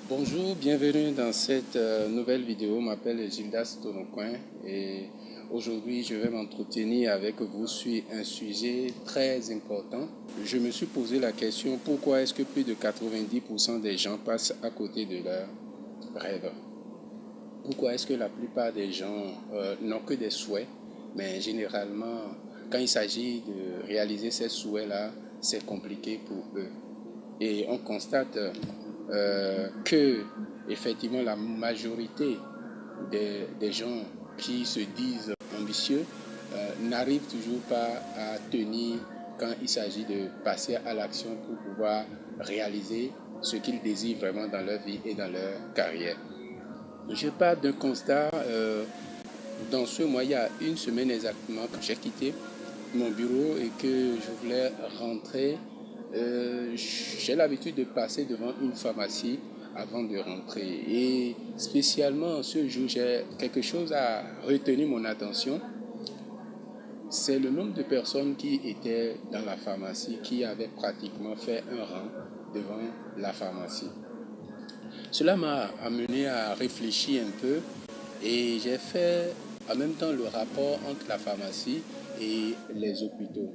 Bonjour, bienvenue dans cette nouvelle vidéo. Je m'appelle Gildas Tonocoin et aujourd'hui je vais m'entretenir avec vous sur un sujet très important. Je me suis posé la question pourquoi est-ce que plus de 90% des gens passent à côté de leurs rêves? Pourquoi est-ce que la plupart des gens n'ont que des souhaits, mais généralement quand il s'agit de réaliser ces souhaits-là, c'est compliqué pour eux. Et on constate que effectivement la majorité des gens qui se disent ambitieux n'arrivent toujours pas à tenir quand il s'agit de passer à l'action pour pouvoir réaliser ce qu'ils désirent vraiment dans leur vie et dans leur carrière. Je pars d'un constat. Dans ce mois, il y a une semaine exactement, quand j'ai quitté mon bureau et que je voulais rentrer, j'ai l'habitude de passer devant une pharmacie avant de rentrer. Et spécialement ce jour, j'ai quelque chose à retenir mon attention. C'est le nombre de personnes qui étaient dans la pharmacie, qui avaient pratiquement fait un rang devant la pharmacie. Cela m'a amené à réfléchir un peu et j'ai fait en même temps le rapport entre la pharmacie et les hôpitaux.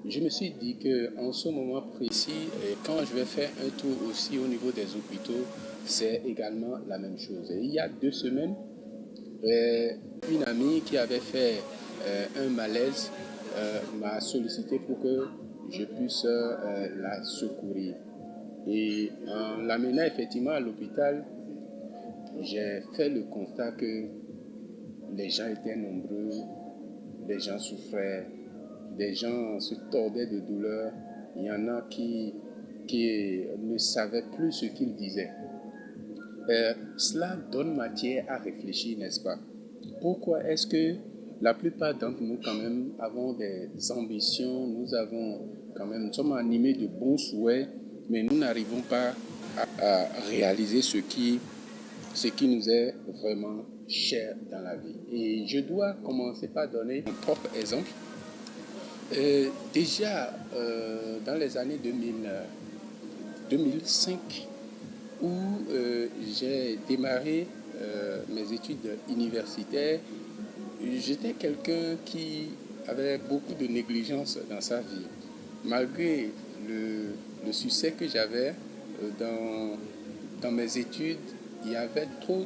Je me suis dit qu'en ce moment précis, quand je vais faire un tour aussi au niveau des hôpitaux, c'est également la même chose. Et il y a 2 semaines, une amie qui avait fait un malaise m'a sollicité pour que je puisse la secourir. Et en l'amenant effectivement à l'hôpital, j'ai fait le constat que les gens étaient nombreux, les gens souffraient, des gens se tordaient de douleur. Il y en a qui ne savaient plus ce qu'ils disaient. Cela donne matière à réfléchir, n'est-ce pas? Pourquoi est-ce que la plupart d'entre nous, quand même, avons des ambitions, nous sommes animés de bons souhaits, mais nous n'arrivons pas à réaliser ce qui nous est vraiment cher dans la vie. Et je dois commencer par donner mon propre exemple. Déjà, dans les années 2005, où j'ai démarré mes études universitaires, j'étais quelqu'un qui avait beaucoup de négligence dans sa vie. Malgré le succès que j'avais dans mes études, il y avait trop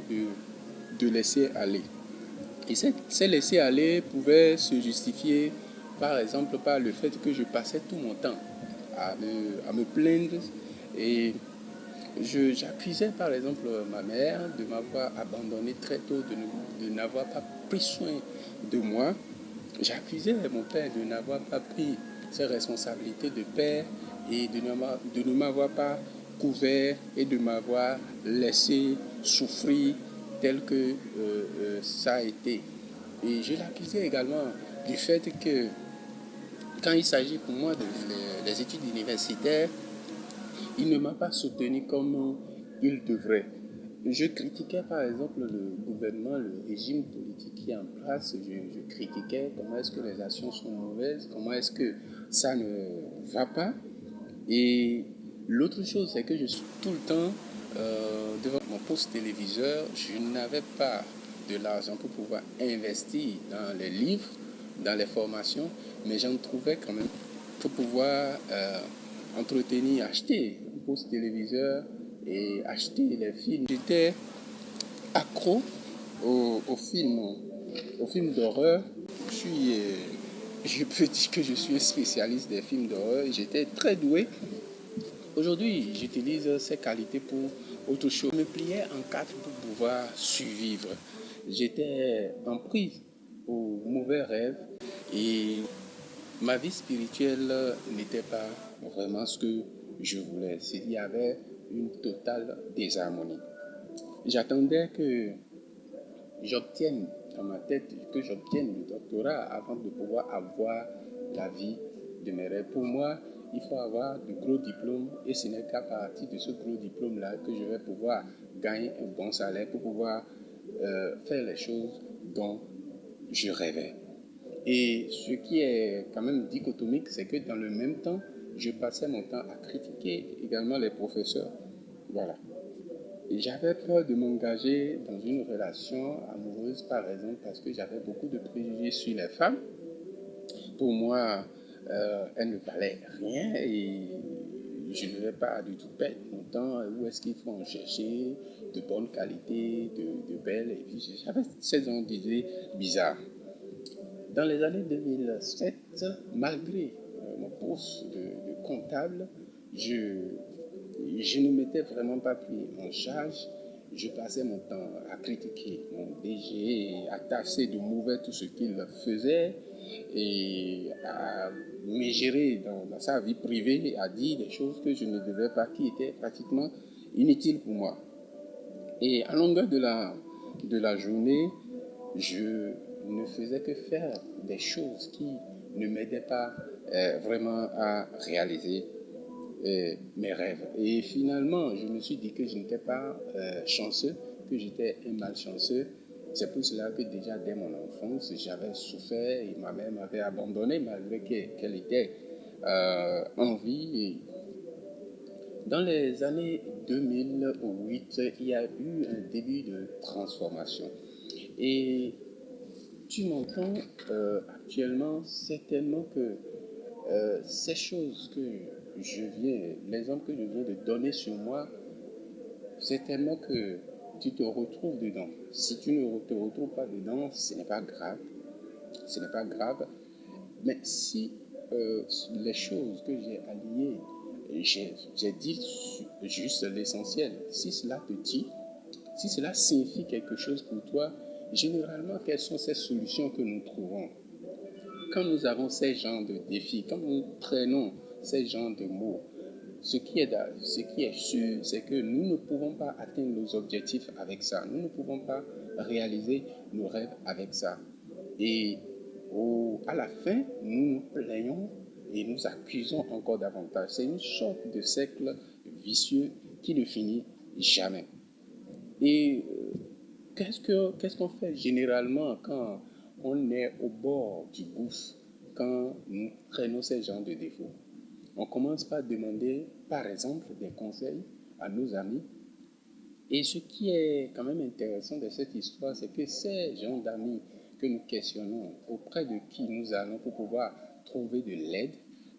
de laisser aller. Et ces laisser aller pouvaient se justifier par exemple par le fait que je passais tout mon temps à me plaindre et j'accusais par exemple ma mère de m'avoir abandonné très tôt, de n'avoir pas pris soin de moi. J'accusais mon père de n'avoir pas pris ses responsabilités de père et de ne m'avoir pas couvert et de m'avoir laissé souffrir tel que ça a été. Et je l'accusais également du fait que quand il s'agit pour moi des études universitaires, il ne m'a pas soutenu comme il devrait. Je critiquais par exemple le gouvernement, le régime politique qui est en place. Je critiquais comment est-ce que les actions sont mauvaises, comment est-ce que ça ne va pas. Et l'autre chose, c'est que je suis tout le temps devant mon poste téléviseur. Je n'avais pas de l'argent pour pouvoir investir dans les livres, dans les formations, mais j'en trouvais quand même pour pouvoir entretenir, acheter un poste téléviseur et acheter les films. J'étais accro aux films d'horreur. Je peux dire que je suis un spécialiste des films d'horreur. J'étais très doué. Aujourd'hui, j'utilise ces qualités pour autre chose. Je me pliais en quatre pour pouvoir survivre. J'étais en prise aux mauvais rêves et ma vie spirituelle n'était pas vraiment ce que je voulais. Il y avait une totale désharmonie. J'attendais que j'obtienne dans ma tête, que j'obtienne le doctorat avant de pouvoir avoir la vie de mes rêves. Pour moi, il faut avoir de gros diplômes et ce n'est qu'à partir de ce gros diplôme-là que je vais pouvoir gagner un bon salaire pour pouvoir faire les choses dont je rêvais. Et ce qui est quand même dichotomique, c'est que dans le même temps, je passais mon temps à critiquer également les professeurs Voilà. Et j'avais peur de m'engager dans une relation amoureuse, par exemple, parce que j'avais beaucoup de préjugés sur les femmes. Pour moi, elles ne valaient rien et je ne vais pas du tout perdre mon temps. Où est-ce qu'il faut en chercher de bonne qualité, de belles. Et puis j'avais ces genre d'idées bizarres. Dans les années 2007, malgré mon poste de comptable, je, je ne m'étais vraiment pas pris en charge. Je passais mon temps à critiquer mon DG, à tasser de mauvais tout ce qu'il faisait et à me gérer dans sa vie privée, à dire des choses que je ne devais pas, qui étaient pratiquement inutiles pour moi. Et à longueur de la journée, je ne faisais que faire des choses qui ne m'aidaient pas vraiment à réaliser mes rêves. Et finalement, je me suis dit que je n'étais pas chanceux, que j'étais un malchanceux. C'est pour cela que déjà dès mon enfance, j'avais souffert et ma mère m'avait abandonné malgré qu'elle était en vie. Dans les années 2008, il y a eu un début de transformation. Et tu m'entends actuellement certainement que ces choses que l'exemple que je viens de donner sur moi, certainement que tu te retrouves dedans. Si tu ne te retrouves pas dedans, ce n'est pas grave. Ce n'est pas grave. Mais si les choses que j'ai alliées, j'ai dit juste l'essentiel, si cela te dit, si cela signifie quelque chose pour toi, généralement, quelles sont ces solutions que nous trouvons? Quand nous avons ces genres de défis, quand nous prenons ces genres de mots, ce qui est sûr, c'est que nous ne pouvons pas atteindre nos objectifs avec ça. Nous ne pouvons pas réaliser nos rêves avec ça. Et à la fin, nous nous plaignons et nous accusons encore davantage. C'est une sorte de cercle vicieux qui ne finit jamais. Et qu'est-ce qu'on fait généralement quand on est au bord du gouffre, quand nous prenons ces genres de défauts? On commence par demander, par exemple, des conseils à nos amis. Et ce qui est quand même intéressant de cette histoire, c'est que ces gens d'amis que nous questionnons, auprès de qui nous allons pour pouvoir trouver de l'aide,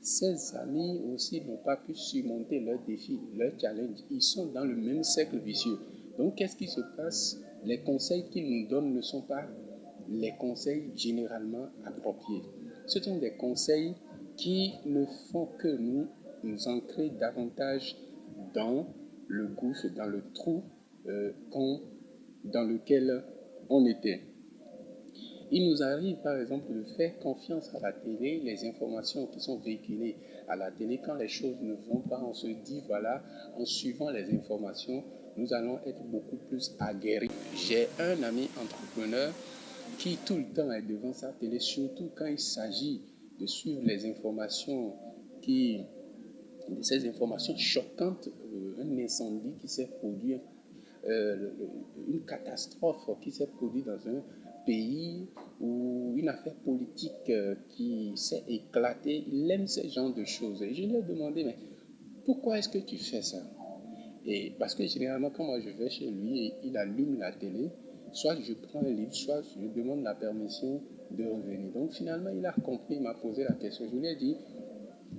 ces amis aussi n'ont pas pu surmonter leurs défis, leurs challenges. Ils sont dans le même cercle vicieux. Donc, qu'est-ce qui se passe? Les conseils qu'ils nous donnent ne sont pas les conseils généralement appropriés. Ce sont des conseils qui ne font que nous ancrer davantage dans le gouffre, dans le trou dans lequel on était. Il nous arrive par exemple de faire confiance à la télé, les informations qui sont véhiculées à la télé, quand les choses ne vont pas, on se dit voilà, en suivant les informations, nous allons être beaucoup plus aguerris. J'ai un ami entrepreneur qui tout le temps est devant sa télé, surtout quand il s'agit de suivre les informations ces informations choquantes, un incendie qui s'est produit, une catastrophe qui s'est produite dans un pays ou une affaire politique qui s'est éclatée. Il aime ce genre de choses. Et je lui ai demandé, mais pourquoi est-ce que tu fais ça? Et parce que généralement, quand moi je vais chez lui, il allume la télé, soit je prends un livre, soit je demande la permission de revenir. Donc finalement, il a compris, il m'a posé la question. Je lui ai dit,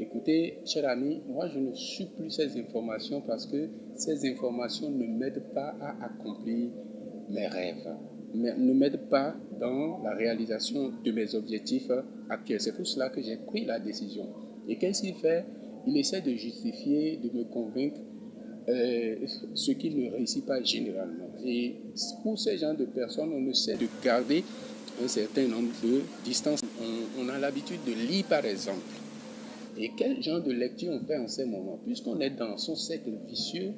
écoutez, cher ami, moi je ne suis plus ces informations parce que ces informations ne m'aident pas à accomplir mes rêves, ne m'aident pas dans la réalisation de mes objectifs actuels. C'est pour cela que j'ai pris la décision. Et qu'est-ce qu'il fait? Il essaie de justifier, de me convaincre ce qu'il ne réussit pas généralement. Et pour ces gens de personnes, on essaie de garder un certain nombre de distances. On a l'habitude de lire par exemple. Et quel genre de lecture on fait en ces moments? Puisqu'on est dans son cercle vicieux,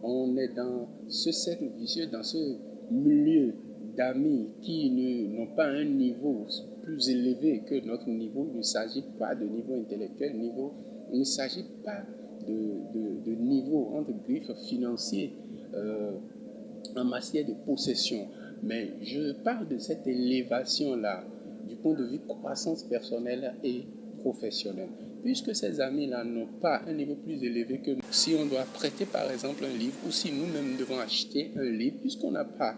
on est dans ce cercle vicieux, dans ce milieu d'amis qui n'ont pas un niveau plus élevé que notre niveau. Il ne s'agit pas de niveau intellectuel, il ne s'agit pas de niveau, entre griffes, financier, en matière de possession. Mais je parle de cette élévation-là du point de vue croissance personnelle et professionnelle. puisque ces amis-là n'ont pas un niveau plus élevé que nous, si on doit prêter par exemple un livre ou si nous-mêmes devons acheter un livre, puisqu'on n'a pas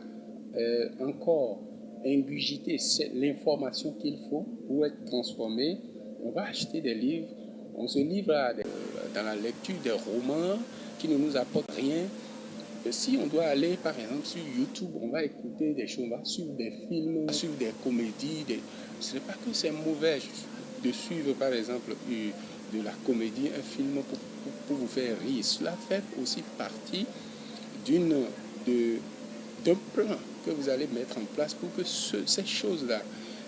encore ingurgité l'information qu'il faut pour être transformé, on va acheter des livres, on se livre dans la lecture des romans qui ne nous apportent rien. Si on doit aller par exemple sur YouTube, on va écouter des choses, on va suivre des films, suivre des comédies. Ce n'est pas que c'est mauvais de suivre par exemple de la comédie, un film pour vous faire rire. Cela fait aussi partie d'un plan que vous allez mettre en place pour que ces choses-là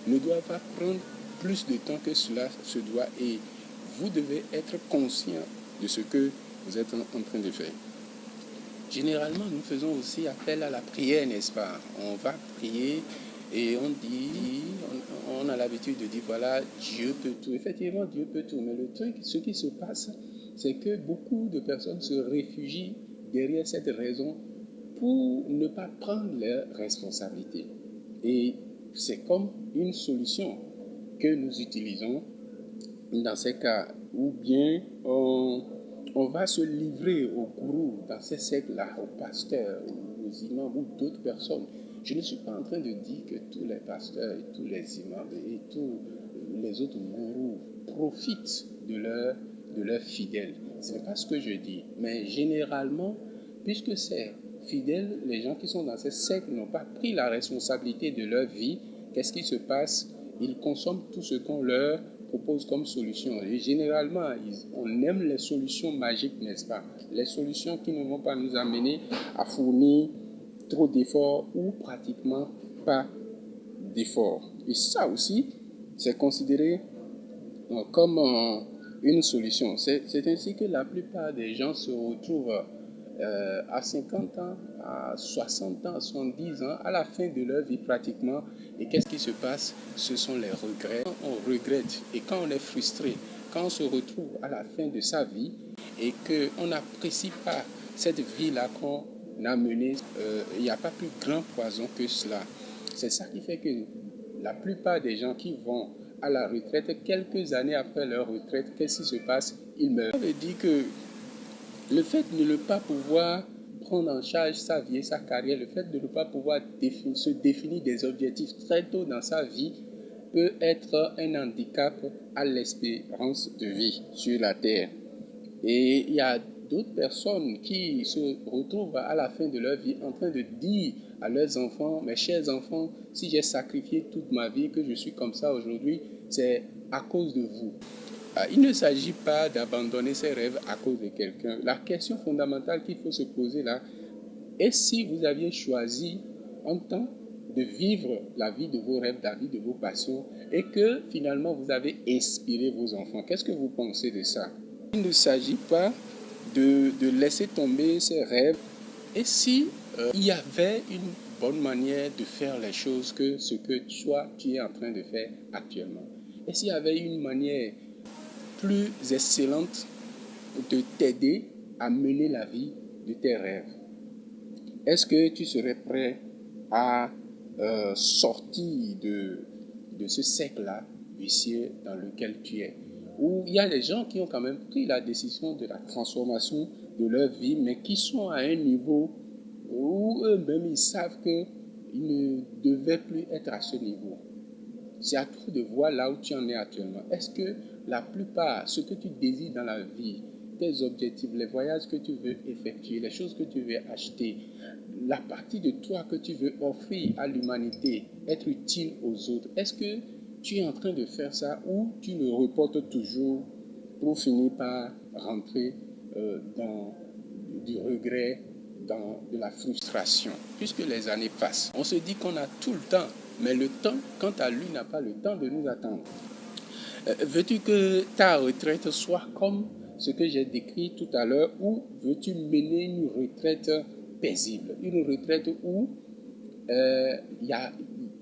ne doivent pas prendre plus de temps que cela se doit et vous devez être conscient de ce que vous êtes en train de faire. Généralement, nous faisons aussi appel à la prière, n'est-ce pas? On va prier et on a l'habitude de dire, voilà, Dieu peut tout. Effectivement, Dieu peut tout. Mais le truc, ce qui se passe, c'est que beaucoup de personnes se réfugient derrière cette raison pour ne pas prendre leurs responsabilités. Et c'est comme une solution que nous utilisons dans ces cas, ou bien on va se livrer aux gourous dans ces sectes-là, aux pasteurs, aux imams ou d'autres personnes. Je ne suis pas en train de dire que tous les pasteurs et tous les imams et tous les autres gourous profitent de leurs fidèles. Ce n'est pas ce que je dis. Mais généralement, puisque c'est fidèles, les gens qui sont dans ces sectes n'ont pas pris la responsabilité de leur vie, qu'est-ce qui se passe? Ils consomment tout ce qu'on leur propose comme solution. Et généralement, on aime les solutions magiques, n'est-ce pas? Les solutions qui ne vont pas nous amener à fournir trop d'efforts ou pratiquement pas d'efforts. Et ça aussi, c'est considéré comme une solution. C'est ainsi que la plupart des gens se retrouvent à 50 ans, à 60 ans, à 70 ans, à la fin de leur vie pratiquement. Et qu'est-ce qui se passe? Ce sont les regrets. On regrette et quand on est frustré, quand on se retrouve à la fin de sa vie et qu'on n'apprécie pas cette vie-là qu'on a menée, il n'y a pas plus grand poison que cela. C'est ça qui fait que la plupart des gens qui vont à la retraite, quelques années après leur retraite, qu'est-ce qui se passe? Ils meurent. Ça veut dire que le fait de ne pas pouvoir prendre en charge sa vie et sa carrière, le fait de ne pas pouvoir se définir des objectifs très tôt dans sa vie peut être un handicap à l'espérance de vie sur la Terre. Et il y a d'autres personnes qui se retrouvent à la fin de leur vie en train de dire à leurs enfants, mes chers enfants, si j'ai sacrifié toute ma vie, que je suis comme ça aujourd'hui, c'est à cause de vous. Il ne s'agit pas d'abandonner ses rêves à cause de quelqu'un. La question fondamentale qu'il faut se poser là est si vous aviez choisi en temps de vivre la vie de vos rêves, la vie de vos passions et que finalement vous avez inspiré vos enfants. Qu'est-ce que vous pensez de ça? Il ne s'agit pas de laisser tomber ses rêves. Et si il y avait une bonne manière de faire les choses que ce que toi tu es en train de faire actuellement? Et s'il y avait une manière plus excellente de t'aider à mener la vie de tes rêves? Est-ce que tu serais prêt à sortir de ce cercle-là vicieux dans lequel tu es? Où il y a des gens qui ont quand même pris la décision de la transformation de leur vie, mais qui sont à un niveau où eux-mêmes ils savent qu'ils ne devaient plus être à ce niveau. C'est à toi de voir là où tu en es actuellement. Est-ce que la plupart, ce que tu désires dans la vie, tes objectifs, les voyages que tu veux effectuer, les choses que tu veux acheter, la partie de toi que tu veux offrir à l'humanité, être utile aux autres, est-ce que tu es en train de faire ça ou tu le reportes toujours pour finir par rentrer dans du regret, dans de la frustration, puisque les années passent. On se dit qu'on a tout le temps, mais le temps, quant à lui, n'a pas le temps de nous attendre. Veux-tu que ta retraite soit comme ce que j'ai décrit tout à l'heure, ou veux-tu mener une retraite paisible, une retraite où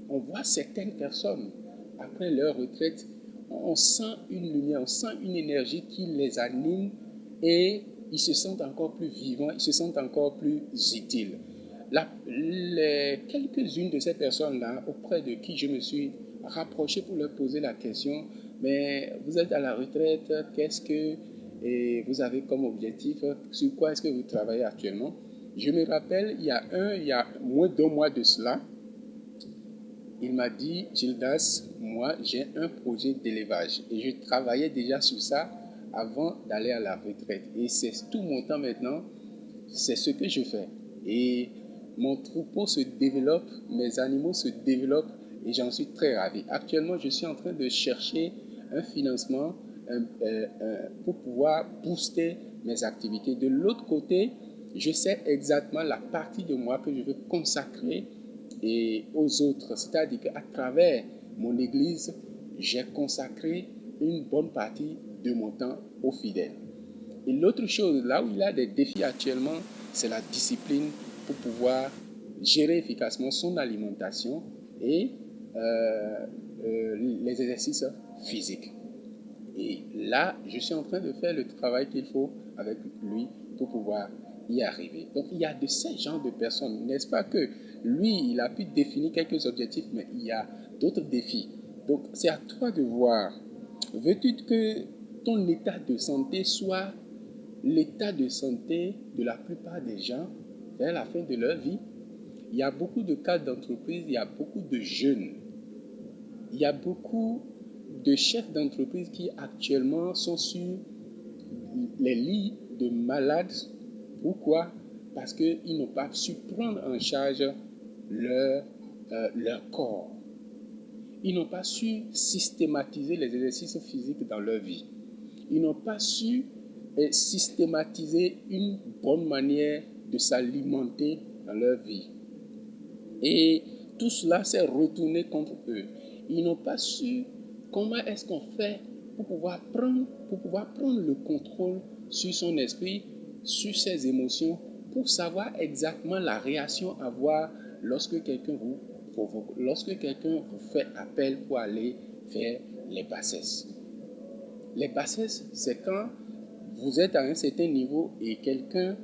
on voit certaines personnes, après leur retraite, on sent une lumière, on sent une énergie qui les anime et ils se sentent encore plus vivants, ils se sentent encore plus utiles. Quelques-unes de ces personnes-là, auprès de qui je me suis rapprocher pour leur poser la question, mais vous êtes à la retraite, qu'est-ce que vous avez comme objectif, sur quoi est-ce que vous travaillez actuellement? Je me rappelle, il y a moins d'un mois de cela, il m'a dit, Gildas, moi j'ai un projet d'élevage et je travaillais déjà sur ça avant d'aller à la retraite. Et c'est tout mon temps maintenant, c'est ce que je fais. Et mon troupeau se développe, mes animaux se développent et j'en suis très ravi. Actuellement, je suis en train de chercher un financement pour pouvoir booster mes activités. De l'autre côté, je sais exactement la partie de moi que je veux consacrer et aux autres. C'est-à-dire qu'à travers mon église, j'ai consacré une bonne partie de mon temps aux fidèles. Et l'autre chose, là où il y a des défis actuellement, c'est la discipline pour pouvoir gérer efficacement son alimentation et les exercices physiques. Et là, je suis en train de faire le travail qu'il faut avec lui pour pouvoir y arriver. Donc, il y a de ces genres de personnes, n'est-ce pas que lui, il a pu définir quelques objectifs, mais il y a d'autres défis. Donc, c'est à toi de voir. Veux-tu que ton état de santé soit l'état de santé de la plupart des gens vers la fin de leur vie? Il y a beaucoup de cas d'entreprise, il y a beaucoup de jeunes, il y a beaucoup de chefs d'entreprise qui actuellement sont sur les lits de malades. Pourquoi? Parce qu'ils n'ont pas su prendre en charge leur corps. Ils n'ont pas su systématiser les exercices physiques dans leur vie. Ils n'ont pas su systématiser une bonne manière de s'alimenter dans leur vie. Et tout cela s'est retourné contre eux. Ils n'ont pas su comment est-ce qu'on fait pour pouvoir prendre le contrôle sur son esprit, sur ses émotions, pour savoir exactement la réaction à avoir lorsque quelqu'un vous provoque, lorsque quelqu'un vous fait appel pour aller faire les bassesses. Les bassesses, c'est quand vous êtes à un certain niveau et quelqu'un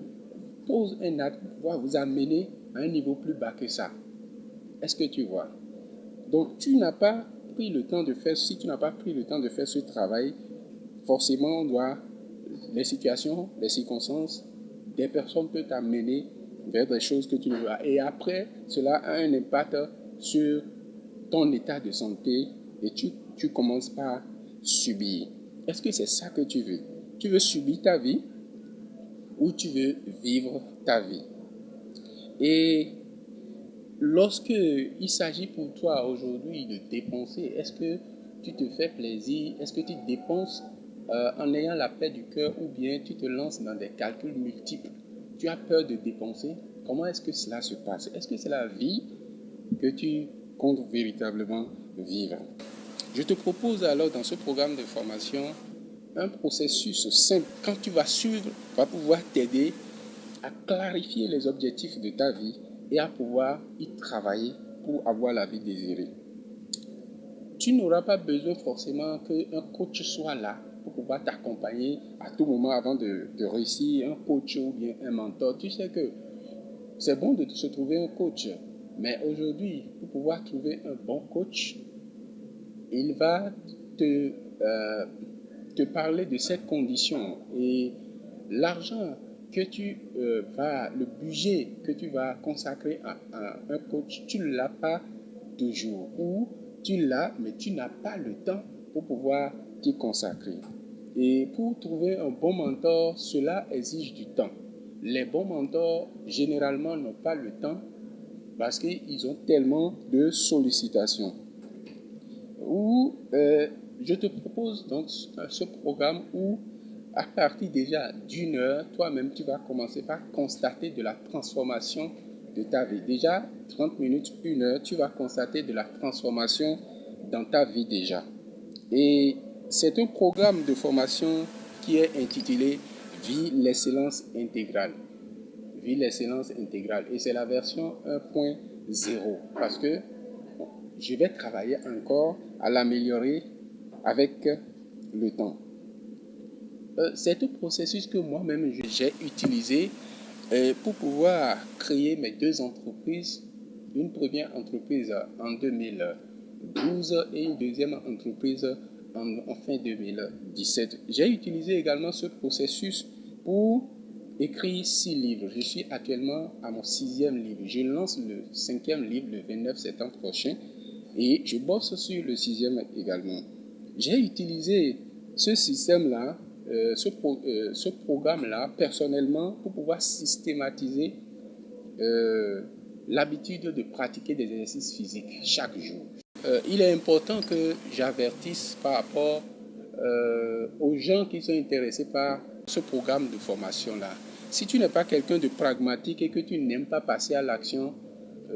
pose un acte pour pouvoir vous amener à un niveau plus bas que ça. Est-ce que tu vois? Donc, tu n'as pas pris le temps de faire, si tu n'as pas pris le temps de faire ce travail, forcément, les situations, les circonstances, des personnes peuvent t'amener vers des choses que tu ne veux pas. Et après, cela a un impact sur ton état de santé et tu commences par subir. Est-ce que c'est ça que tu veux? Tu veux subir ta vie ou tu veux vivre ta vie? Et lorsque il s'agit pour toi aujourd'hui de dépenser, est-ce que tu te fais plaisir? Est-ce que tu dépenses en ayant la paix du cœur ou bien tu te lances dans des calculs multiples? Tu as peur de dépenser? Comment est-ce que cela se passe? Est-ce que c'est la vie que tu comptes véritablement vivre? Je te propose alors dans ce programme de formation un processus simple. Quand tu vas suivre, va pouvoir t'aider à clarifier les objectifs de ta vie et à pouvoir y travailler pour avoir la vie désirée. Tu n'auras pas besoin forcément qu'un coach soit là pour pouvoir t'accompagner à tout moment avant de réussir, un coach ou bien un mentor. Tu sais que c'est bon de se trouver un coach, mais aujourd'hui, pour pouvoir trouver un bon coach, il va te parler de cette condition et l'argent que le budget que tu vas consacrer à un coach, tu ne l'as pas toujours ou tu l'as, mais tu n'as pas le temps pour pouvoir t'y consacrer. Et pour trouver un bon mentor, cela exige du temps. Les bons mentors, généralement, n'ont pas le temps parce qu'ils ont tellement de sollicitations. Je te propose donc ce programme où, à partir déjà d'une heure, toi-même, tu vas commencer par constater de la transformation de ta vie. Déjà, 30 minutes, une heure, tu vas constater de la transformation dans ta vie déjà. Et c'est un programme de formation qui est intitulé « Vie l'excellence intégrale ». Vie l'excellence intégrale. Et c'est la version 1.0 parce que je vais travailler encore à l'améliorer avec le temps. C'est un processus que moi-même j'ai utilisé pour pouvoir créer mes deux entreprises. Une première entreprise en 2000. 2012 et une deuxième entreprise en fin 2017. J'ai utilisé également ce processus pour écrire 6 livres. Je suis actuellement à mon 6e livre. Je lance le 5e livre le 29 septembre prochain et je bosse sur le 6e également. J'ai utilisé ce système-là, ce programme-là, personnellement, pour pouvoir systématiser l'habitude de pratiquer des exercices physiques chaque jour. Il est important que j'avertisse par rapport aux gens qui sont intéressés par ce programme de formation-là. Si tu n'es pas quelqu'un de pragmatique et que tu n'aimes pas passer à l'action,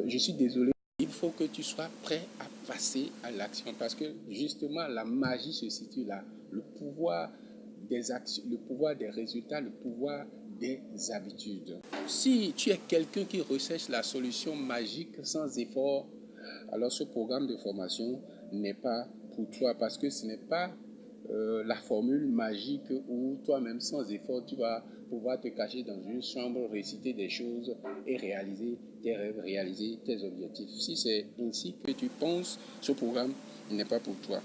je suis désolé, il faut que tu sois prêt à passer à l'action parce que justement la magie se situe là. Le pouvoir des actions, le pouvoir des résultats, le pouvoir des habitudes. Si tu es quelqu'un qui recherche la solution magique sans effort, alors ce programme de formation n'est pas pour toi parce que ce n'est pas la formule magique où toi-même sans effort tu vas pouvoir te cacher dans une chambre, réciter des choses et réaliser tes rêves, réaliser tes objectifs. Si c'est ainsi que tu penses, ce programme n'est pas pour toi.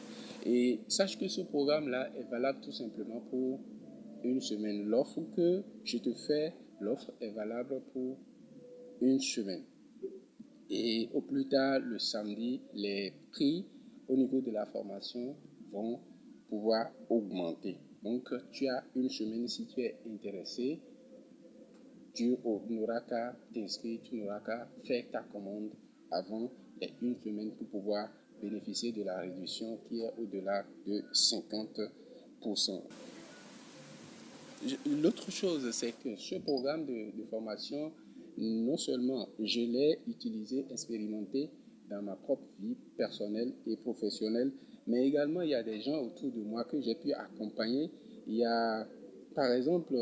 Et sache que ce programme-là est valable tout simplement pour une semaine. L'offre que je te fais, l'offre est valable pour une semaine. Et au plus tard, le samedi, les prix au niveau de la formation vont pouvoir augmenter. Donc, tu as une semaine si tu es intéressé. Tu n'auras qu'à t'inscrire, tu n'auras qu'à faire ta commande avant les une semaine pour pouvoir bénéficier de la réduction qui est au-delà de 50%. L'autre chose, c'est que ce programme de formation, non seulement je l'ai utilisé, expérimenté dans ma propre vie personnelle et professionnelle, mais également il y a des gens autour de moi que j'ai pu accompagner. Il y a par exemple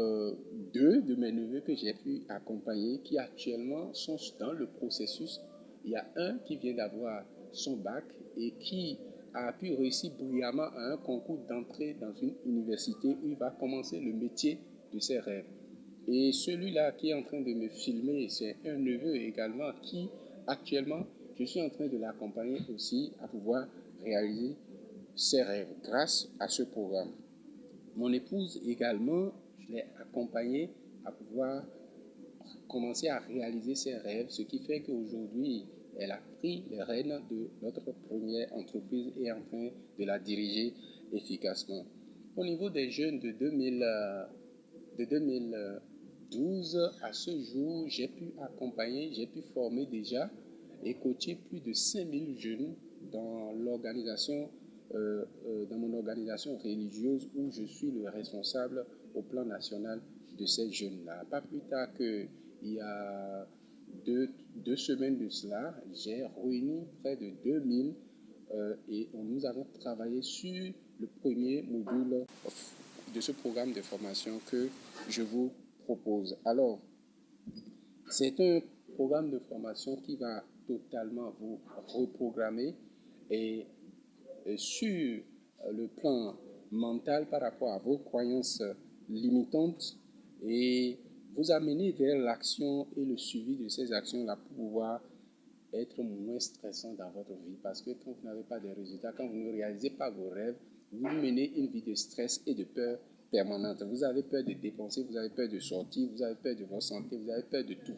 2 de mes neveux que j'ai pu accompagner qui actuellement sont dans le processus. Il y a un qui vient d'avoir son bac et qui a pu réussir brillamment à un concours d'entrée dans une université où il va commencer le métier de ses rêves. Et celui-là qui est en train de me filmer, c'est un neveu également qui, actuellement, je suis en train de l'accompagner aussi à pouvoir réaliser ses rêves grâce à ce programme. Mon épouse également, je l'ai accompagnée à pouvoir commencer à réaliser ses rêves, ce qui fait qu'aujourd'hui, elle a pris les rênes de notre première entreprise et est en train de la diriger efficacement. Au niveau des jeunes de 2012 à ce jour, j'ai pu accompagner, j'ai pu former déjà et coacher plus de 5000 jeunes dans l'organisation, dans mon organisation religieuse où je suis le responsable au plan national de ces jeunes-là. Pas plus tard qu'il y a deux semaines de cela, j'ai réuni près de 2000 et nous avons travaillé sur le premier module de ce programme de formation que je vous propose. Alors, c'est un programme de formation qui va totalement vous reprogrammer et sur le plan mental par rapport à vos croyances limitantes et vous amener vers l'action et le suivi de ces actions-là pour pouvoir être moins stressant dans votre vie. Parce que quand vous n'avez pas de résultats, quand vous ne réalisez pas vos rêves, vous menez une vie de stress et de peur permanente. Vous avez peur de dépenser, vous avez peur de sortir, vous avez peur de votre santé, vous avez peur de tout.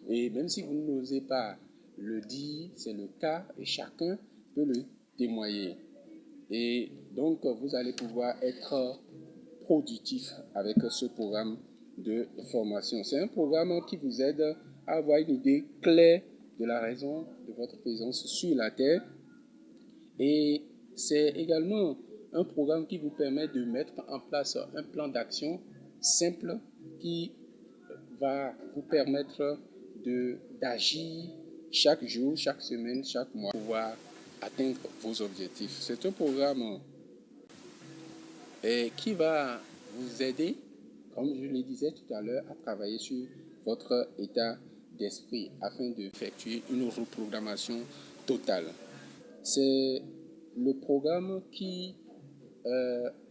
Et même si vous n'osez pas le dire, c'est le cas et chacun peut le témoigner. Et donc, vous allez pouvoir être productif avec ce programme de formation. C'est un programme qui vous aide à avoir une idée claire de la raison de votre présence sur la Terre. Et c'est également un programme qui vous permet de mettre en place un plan d'action simple qui va vous permettre d'agir chaque jour, chaque semaine, chaque mois pour pouvoir atteindre vos objectifs. C'est un programme qui va vous aider, comme je le disais tout à l'heure, à travailler sur votre état d'esprit afin d'effectuer une reprogrammation totale. C'est le programme qui,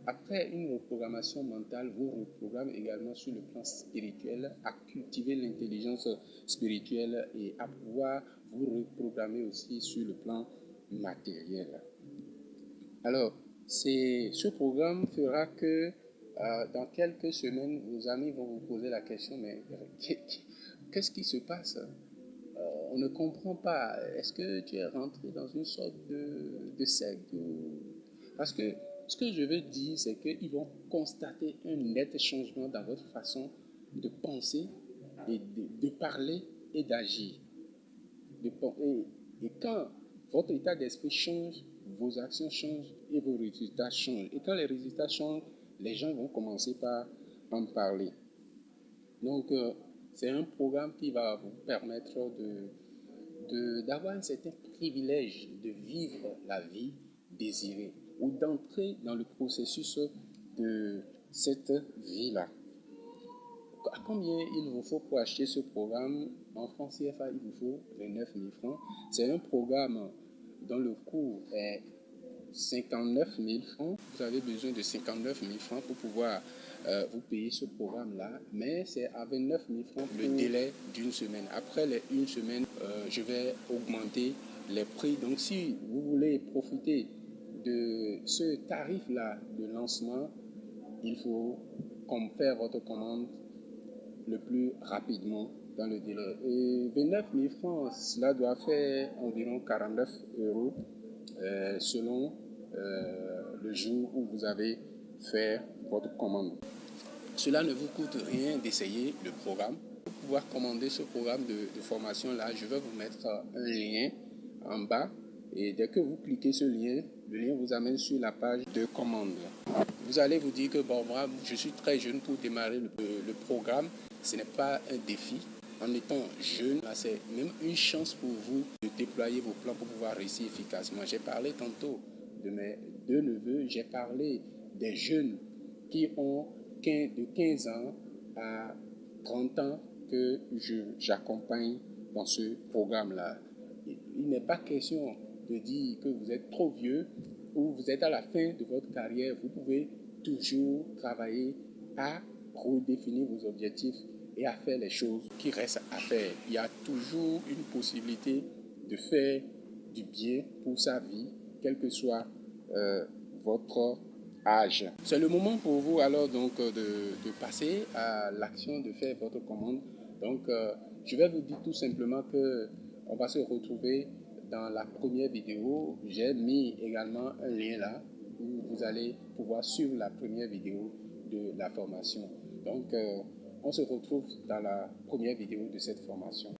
après une reprogrammation mentale, vous reprogramme également sur le plan spirituel, à cultiver l'intelligence spirituelle et à pouvoir vous reprogrammer aussi sur le plan matériel. Alors, ce programme fera que dans quelques semaines, vos amis vont vous poser la question, mais qu'est-ce qui se passe? On ne comprend pas. Est-ce que tu es rentré dans une sorte de secte Parce que ce que je veux dire, c'est qu'ils vont constater un net changement dans votre façon de penser, et de parler et d'agir. Et quand votre état d'esprit change, vos actions changent et vos résultats changent. Et quand les résultats changent, les gens vont commencer par en parler. Donc, c'est un programme qui va vous permettre d'avoir un certain privilège de vivre la vie désirée ou d'entrer dans le processus de cette vie-là. À combien il vous faut pour acheter ce programme? En francs CFA, il vous faut les 9 000 francs. C'est un programme dont le coût est 59 000 francs. Vous avez besoin de 59 000 francs pour pouvoir vous payer ce programme-là. Mais c'est à 29 000 francs le délai d'une semaine. Après les une semaine, je vais augmenter les prix. Donc si vous voulez profiter de ce tarif-là de lancement, il faut faire votre commande le plus rapidement dans le délai. Et 29 000 francs, cela doit faire environ 49 euros selon le jour où vous avez fait votre commande. Cela ne vous coûte rien d'essayer le programme. Pour pouvoir commander ce programme de formation-là, je vais vous mettre un lien en bas. Et dès que vous cliquez ce lien, le lien vous amène sur la page de commande. Vous allez vous dire que bon, moi, je suis très jeune pour démarrer le programme. Ce n'est pas un défi. En étant jeune, c'est même une chance pour vous de déployer vos plans pour pouvoir réussir efficacement. J'ai parlé tantôt de mes deux neveux, j'ai parlé des jeunes qui ont de 15 ans à 30 ans que j'accompagne dans ce programme-là. Il n'est pas question de dire que vous êtes trop vieux ou vous êtes à la fin de votre carrière. Vous pouvez toujours travailler à redéfinir vos objectifs et à faire les choses qui restent à faire. Il y a toujours une possibilité de faire du bien pour sa vie, quel que soit votre âge. C'est le moment pour vous alors donc de passer à l'action de faire votre commande. Donc je vais vous dire tout simplement que on va se retrouver dans la première vidéo. J'ai mis également un lien là où vous allez pouvoir suivre la première vidéo de la formation. Donc on se retrouve dans la première vidéo de cette formation.